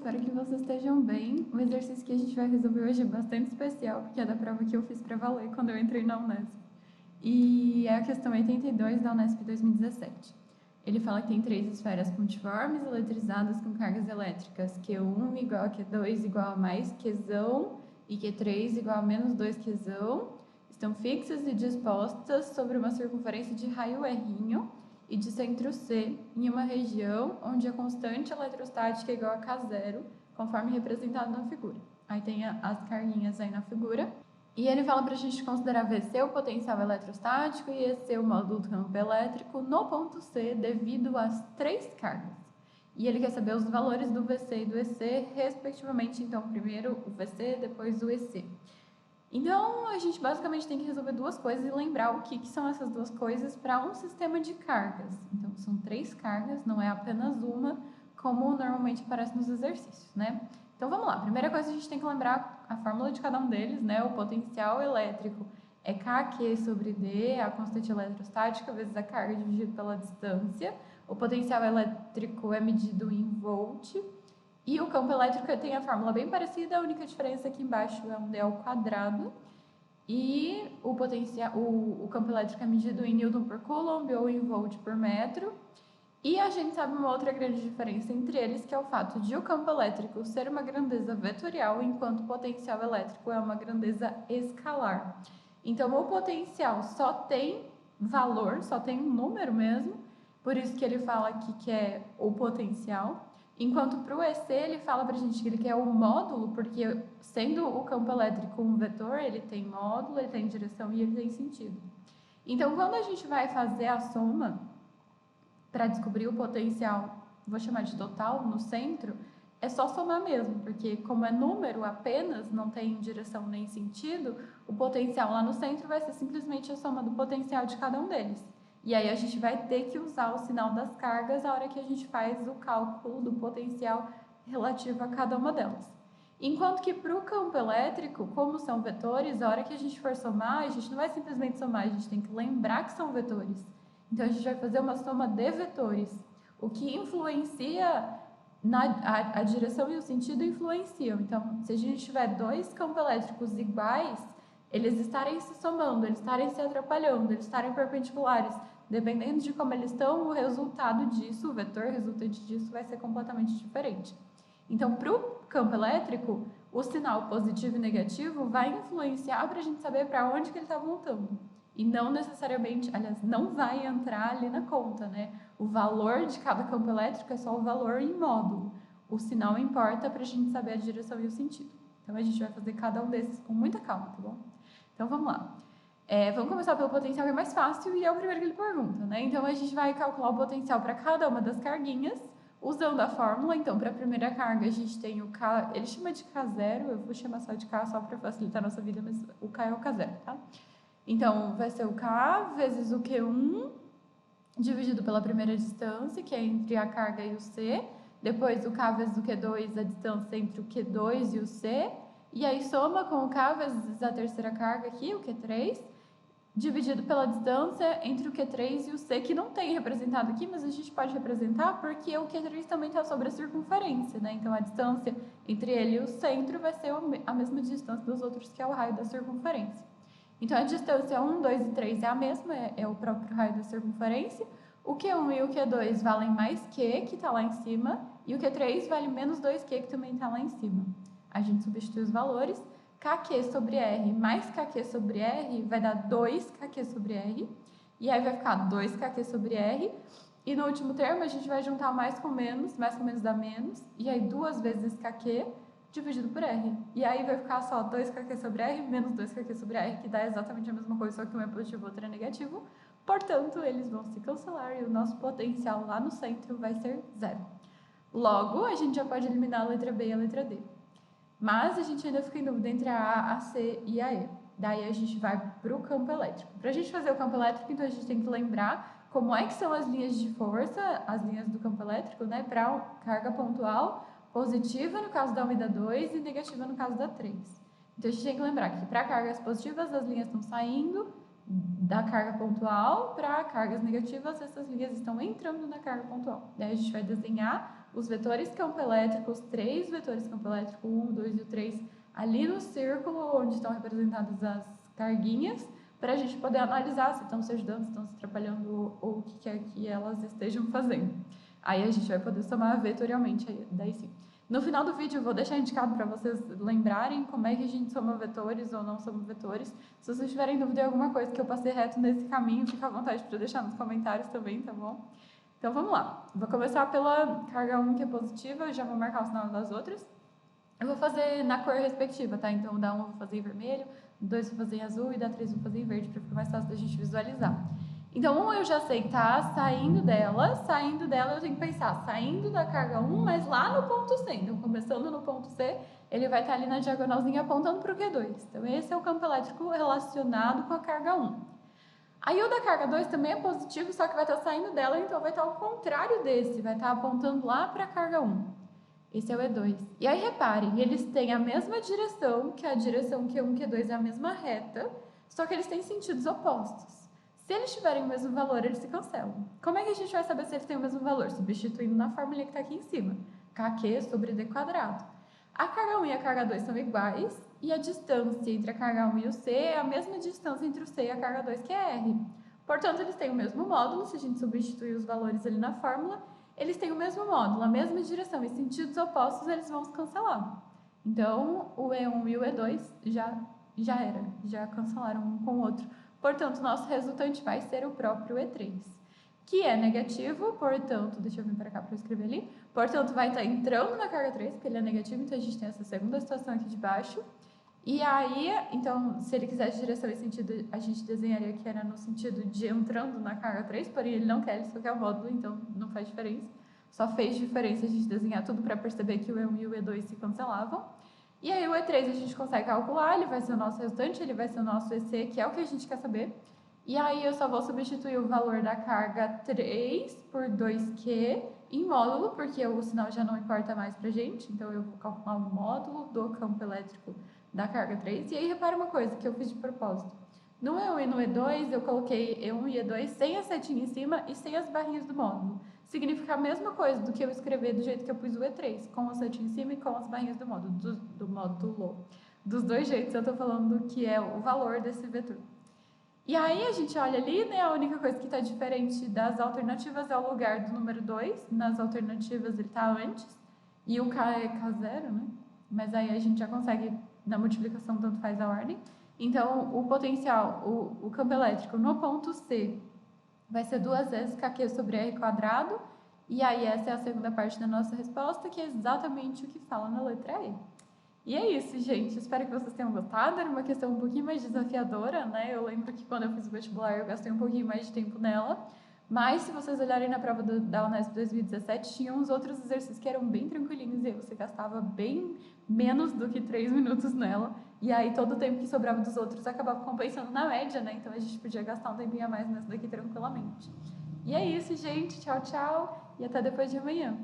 espero que vocês estejam bem. O exercício que a gente vai resolver hoje é bastante especial, porque é da prova que eu fiz para valer quando eu entrei na Unesp. E é a questão 82 da Unesp 2017. Ele fala que tem 3 esferas pontiformes eletrizadas com cargas elétricas Q1 igual a Q2 igual a mais Qzão e Q3 igual a menos 2 Qzão. Estão fixas e dispostas sobre uma circunferência de raio R' e de centro C em uma região onde a constante eletrostática é igual a K0, conforme representado na figura. Aí tem as carguinhas aí na figura. E ele fala para a gente considerar VC o potencial eletrostático e EC o módulo do campo elétrico no ponto C devido às 3 cargas. E ele quer saber os valores do VC e do EC, respectivamente. Então, primeiro o VC, depois o EC. Então, a gente basicamente tem que resolver 2 coisas e lembrar o que são essas 2 coisas para um sistema de cargas. Então, são 3 cargas, não é apenas uma, como normalmente aparece nos exercícios, né? Então, vamos lá. Primeira coisa, a gente tem que lembrar a fórmula de cada um deles, né? O potencial elétrico é Kq sobre D, a constante eletrostática, vezes a carga dividido pela distância. O potencial elétrico é medido em volt. E o campo elétrico tem a fórmula bem parecida, a única diferença aqui embaixo é um D ao quadrado. E o campo elétrico é medido em Newton por Coulomb ou em volt por metro. E a gente sabe uma outra grande diferença entre eles, que é o fato de o campo elétrico ser uma grandeza vetorial, enquanto o potencial elétrico é uma grandeza escalar. Então, o potencial só tem valor, só tem um número mesmo, por isso que ele fala aqui que é o potencial. Enquanto para o EC ele fala para a gente que ele quer o módulo, porque sendo o campo elétrico um vetor, ele tem módulo, ele tem direção e ele tem sentido. Então, quando a gente vai fazer a soma para descobrir o potencial, vou chamar de total, no centro, é só somar mesmo, porque como é número apenas, não tem direção nem sentido, o potencial lá no centro vai ser simplesmente a soma do potencial de cada um deles. E aí a gente vai ter que usar o sinal das cargas a hora que a gente faz o cálculo do potencial relativo a cada uma delas. Enquanto que para o campo elétrico, como são vetores, a hora que a gente for somar, a gente não vai simplesmente somar, a gente tem que lembrar que são vetores. Então a gente vai fazer uma soma de vetores. O que influencia a direção e o sentido influenciam. Então, se a gente tiver 2 campos elétricos iguais, eles estarem se somando, eles estarem se atrapalhando, eles estarem perpendiculares, dependendo de como eles estão, o resultado disso, o vetor resultante disso, vai ser completamente diferente. Então, para o campo elétrico, o sinal positivo e negativo vai influenciar para a gente saber para onde que ele está voltando. E não necessariamente, aliás, não vai entrar ali na conta, né? O valor de cada campo elétrico é só o valor em módulo. O sinal importa para a gente saber a direção e o sentido. Então, a gente vai fazer cada um desses com muita calma, tá bom? Então, vamos lá. Vamos começar pelo potencial, que é mais fácil e é o primeiro que ele pergunta, né? Então, a gente vai calcular o potencial para cada uma das carguinhas, usando a fórmula. Então, para a primeira carga, a gente tem o K, ele chama de K0, eu vou chamar só de K só para facilitar a nossa vida, mas o K é o K0, tá? Então, vai ser o K vezes o Q1, dividido pela primeira distância, que é entre a carga e o C. Depois, o K vezes o Q2, a distância entre o Q2 e o C. E aí, soma com o K vezes a terceira carga aqui, o Q3, dividido pela distância entre o Q3 e o C, que não tem representado aqui, mas a gente pode representar porque o Q3 também está sobre a circunferência, né? Então, a distância entre ele e o centro vai ser a mesma distância dos outros, que é o raio da circunferência. Então, a distância 1, 2 e 3 é a mesma, é o próprio raio da circunferência. O Q1 e o Q2 valem mais Q, que está lá em cima, e o Q3 vale menos 2Q, que também está lá em cima. A gente substitui os valores. Kq sobre R mais Kq sobre R vai dar 2Kq sobre R, e aí vai ficar 2Kq sobre R, e no último termo a gente vai juntar o mais com menos dá menos, e aí 2 vezes Kq dividido por R. E aí vai ficar só 2Kq sobre R menos 2Kq sobre R, que dá exatamente a mesma coisa, só que um é positivo e o outro é negativo. Portanto, eles vão se cancelar e o nosso potencial lá no centro vai ser 0. Logo, a gente já pode eliminar a letra B e a letra D. Mas a gente ainda fica em dúvida entre a A, a C e a E. Daí a gente vai para o campo elétrico. Para a gente fazer o campo elétrico, então a gente tem que lembrar como é que são as linhas de força, as linhas do campo elétrico, né? Para carga pontual, positiva no caso da 1 e da 2 e negativa no caso da 3. Então a gente tem que lembrar que para cargas positivas as linhas estão saindo da carga pontual, para cargas negativas essas linhas estão entrando na carga pontual. Daí a gente vai desenhar os vetores campo elétrico, os 3 vetores campo elétrico, o 1, o 2 e o 3, ali no círculo onde estão representadas as carguinhas, para a gente poder analisar se estão se ajudando, se estão se atrapalhando ou o que quer que elas estejam fazendo. Aí a gente vai poder somar vetorialmente, daí sim. No final do vídeo eu vou deixar indicado para vocês lembrarem como é que a gente soma vetores ou não soma vetores. Se vocês tiverem dúvida de alguma coisa que eu passei reto nesse caminho, fica à vontade para deixar nos comentários também, tá bom? Então vamos lá. Vou começar pela carga 1, que é positiva, eu já vou marcar o sinal das outras. Eu vou fazer na cor respectiva, tá? Então, da 1 eu vou fazer em vermelho, 2 eu vou fazer em azul e da 3 eu vou fazer em verde, para ficar mais fácil da gente visualizar. Então, 1 eu já sei que tá saindo dela eu tenho que pensar, saindo da carga 1, mas lá no ponto C. Então, começando no ponto C, ele vai estar ali na diagonalzinha apontando para o Q2. Então, esse é o campo elétrico relacionado com a carga 1. Aí o da carga 2 também é positivo, só que vai estar saindo dela, então vai estar ao contrário desse, vai estar apontando lá para a carga 1. Esse é o E2. E aí, reparem, eles têm a mesma direção, que a direção Q1 e Q2 é a mesma reta, só que eles têm sentidos opostos. Se eles tiverem o mesmo valor, eles se cancelam. Como é que a gente vai saber se eles têm o mesmo valor? Substituindo na fórmula que está aqui em cima. KQ sobre D quadrado. A carga 1 e a carga 2 são iguais, e a distância entre a carga 1 e o C é a mesma distância entre o C e a carga 2, que é R. Portanto, eles têm o mesmo módulo, se a gente substituir os valores ali na fórmula, eles têm o mesmo módulo, a mesma direção, e sentidos opostos eles vão se cancelar. Então, o E1 e o E2 já cancelaram um com o outro. Portanto, nosso resultante vai ser o próprio E3, que é negativo, portanto, deixa eu vir para cá para eu escrever ali, portanto, vai estar entrando na carga 3, porque ele é negativo, então a gente tem essa segunda situação aqui de baixo. E aí, então, se ele quisesse direção e sentido, a gente desenharia que era no sentido de entrando na carga 3, porém ele não quer, ele só quer o módulo, então não faz diferença. Só fez diferença a gente desenhar tudo para perceber que o E1 e o E2 se cancelavam. E aí o E3 a gente consegue calcular, ele vai ser o nosso resultante, ele vai ser o nosso EC, que é o que a gente quer saber. E aí eu só vou substituir o valor da carga 3 por 2Q em módulo, porque o sinal já não importa mais pra gente, então eu vou calcular o módulo do campo elétrico da carga 3. E aí repara uma coisa que eu fiz de propósito. No E1 e no E2 eu coloquei E1 e E2 sem a setinha em cima e sem as barrinhas do módulo. Significa a mesma coisa do que eu escrever do jeito que eu pus o E3, com a setinha em cima e com as barrinhas do módulo, do módulo. Dos dois jeitos eu tô falando que é o valor desse vetor. E aí a gente olha ali, né, a única coisa que está diferente das alternativas é o lugar do número 2. Nas alternativas ele está antes, e o K é K0, né? Mas aí a gente já consegue, na multiplicação, tanto faz a ordem. Então, o potencial, o campo elétrico no ponto C vai ser 2 vezes KQ sobre R quadrado, e aí essa é a segunda parte da nossa resposta, que é exatamente o que fala na letra E. E é isso, gente. Espero que vocês tenham gostado. Era uma questão um pouquinho mais desafiadora, né? Eu lembro que quando eu fiz o vestibular eu gastei um pouquinho mais de tempo nela. Mas se vocês olharem na prova da Unesp 2017, tinha uns outros exercícios que eram bem tranquilinhos e aí você gastava bem menos do que 3 minutos nela. E aí todo o tempo que sobrava dos outros acabava compensando na média, né? Então a gente podia gastar um tempinho a mais nessa daqui tranquilamente. E é isso, gente. Tchau, tchau. E até depois de amanhã.